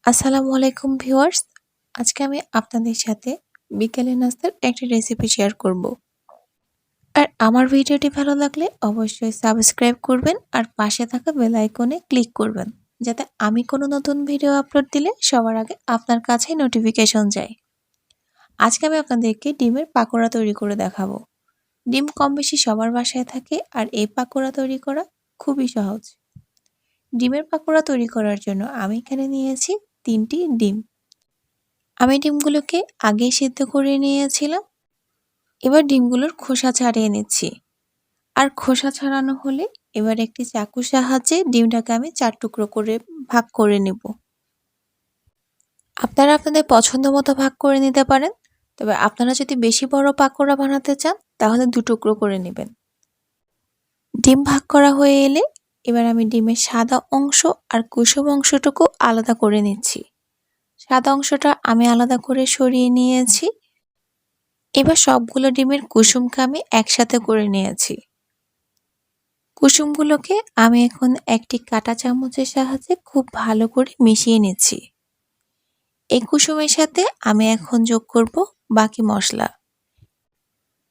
আসসালামু আলাইকুম ভিউয়ার্স। আজকে আমি আপনাদের সাথে বিকেলের নাস্তার একটি রেসিপি শেয়ার করব। আর আমার ভিডিওটি ভালো লাগলে অবশ্যই সাবস্ক্রাইব করবেন আর পাশে থাকা বেল আইকনে ক্লিক করবেন, যাতে আমি কোনো নতুন ভিডিও আপলোড দিলে সবার আগে আপনার কাছে নোটিফিকেশন যায়। আজকে আমি আপনাদেরকে ডিমের পাকোড়া তৈরি করে দেখাবো। ডিম কম বেশি সবার বাসায় থাকে আর এই পাকোড়া তৈরি করা খুবই সহজ। ডিমের পাকোড়া তৈরি করার জন্য আমি এখানে নিয়েছি 3টি ডিম। আমি ডিমগুলোকে আগেই সিদ্ধ করে নিয়েছিলাম। এবার ডিমগুলোর খোসা ছাড়িয়ে নিচ্ছি। আর খোসা ছাড়ানো হলে এবার একটি চাকুর সাহায্যে ডিমটাকে আমি 4 টুকরো করে ভাগ করে নেব। আপনারা আপনাদের পছন্দ মতো ভাগ করে নিতে পারেন। তবে আপনারা যদি বেশি বড় পাকোড়া বানাতে চান তাহলে 2 টুকরো করে নেবেন। ডিম ভাগ করা হয়ে এলে এবার আমি ডিমের সাদা অংশ আর কুসুম অংশটুকু আলাদা করে নিচ্ছি। সাদা অংশটা আমি আলাদা করে সরিয়ে নিয়েছি। এবার সবগুলো ডিমের কুসুমকে আমি একসাথে করে নিয়েছি। কুসুমগুলোকে আমি এখন একটি কাঁটা চামচের সাহায্যে খুব ভালো করে মিশিয়ে নিচ্ছি। এই কুসুমের সাথে আমি এখন যোগ করব বাকি মশলা।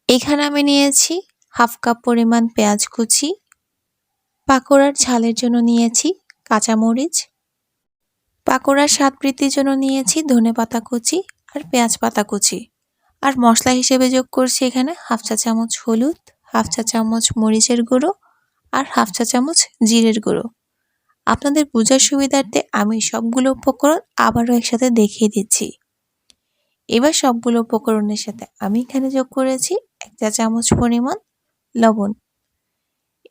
এখানে আমি নিয়েছি হাফ কাপ পরিমাণ পেঁয়াজ কুচি, পাকোড়ার ঝালের জন্য নিয়েছি কাঁচামরিচ, পাকোড়ার স্বাদ বৃদ্ধির জন্য নিয়েছি ধনেপাতা কুচি আর পেঁয়াজ পাতা কুচি। আর মশলা হিসেবে যোগ করছি এখানে হাফ চা চামচ হলুদ, হাফ চা চামচ মরিচের গুঁড়ো আর হাফ চা চামচ জিরের গুঁড়ো। আপনাদের বোঝার সুবিধার্থে আমি সবগুলো উপকরণ আবারও একসাথে দেখিয়ে দিচ্ছি। এবার সবগুলো উপকরণের সাথে আমি এখানে যোগ করেছি 1 চা চামচ পরিমাণ লবণ।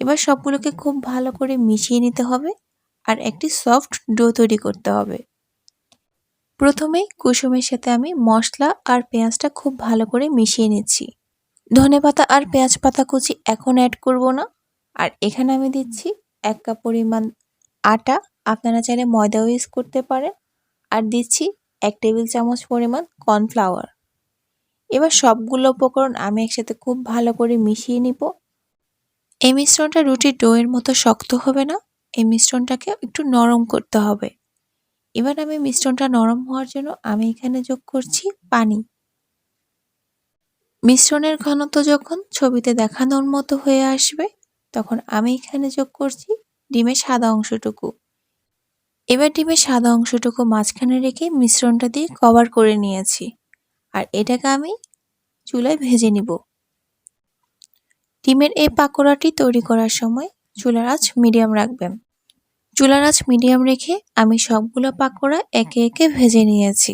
এবার সবগুলোকে খুব ভালো করে মিশিয়ে নিতে হবে আর একটি সফট ডো তৈরি করতে হবে। প্রথমেই কুসুমের সাথে আমি মশলা আর পেঁয়াজটা খুব ভালো করে মিশিয়ে নিচ্ছি। ধনেপাতা আর পেঁয়াজ পাতা কুচি এখন অ্যাড করব না। আর এখানে আমি দিচ্ছি 1 কাপ পরিমাণ আটা, আপনারা চাইলে ময়দাও ইউজ করতে পারেন। আর দিচ্ছি 1 টেবিল চামচ পরিমাণ কর্নফ্লাওয়ার। এবার সবগুলো উপকরণ আমি একসাথে খুব ভালো করে মিশিয়ে নিব। এই মিশ্রণটা রুটির ডোয়ের মতো শক্ত হবে না, এই মিশ্রণটাকে একটু নরম করতে হবে। এবার আমি মিশ্রণটা নরম হওয়ার জন্য আমি এখানে যোগ করছি পানি। মিশ্রণের ঘনত্ব যখন ছবিতে দেখানোর মতো হয়ে আসবে তখন আমি এখানে যোগ করছি ডিমের সাদা অংশটুকু। এবার ডিমের সাদা অংশটুকু মাঝখানে রেখে মিশ্রণটা দিয়ে কভার করে নিয়েছি। আর এটাকে আমি চুলায় ভেজে নিব। ডিমের এই পাকোড়াটি তৈরি করার সময় চুলার আঁচ মিডিয়াম রাখবেন। চুলার আঁচ মিডিয়াম রেখে আমি সবগুলো পাকোড়া একে একে ভেজে নিয়েছি।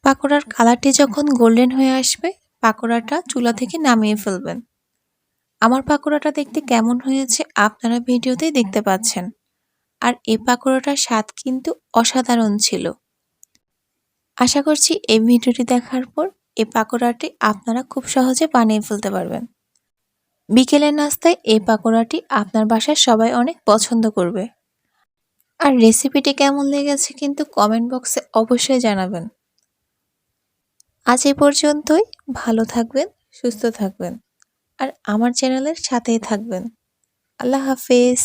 পাকোড়ার কালারটি যখন গোল্ডেন হয়ে আসবে পাকোড়াটা চুলা থেকে নামিয়ে ফেলবেন। আমার পাকোড়াটা দেখতে কেমন হয়েছে আপনারা ভিডিওতেই দেখতে পাচ্ছেন। আর এই পাকোড়াটার স্বাদ কিন্তু অসাধারণ ছিল। আশা করছি এই ভিডিওটি দেখার পর এই পাকোড়াটি আপনারা খুব সহজে বানিয়ে ফেলতে পারবেন। বিকেলের নাস্তায় এই পাকোড়াটি আপনার বাসায় সবাই অনেক পছন্দ করবে। আর রেসিপিটি কেমন লেগেছে কিন্তু কমেন্ট বক্সে অবশ্যই জানাবেন। আজ এই পর্যন্তই। ভালো থাকবেন, সুস্থ থাকবেন আর আমার চ্যানেলের সাথেই থাকবেন। আল্লাহ হাফেজ।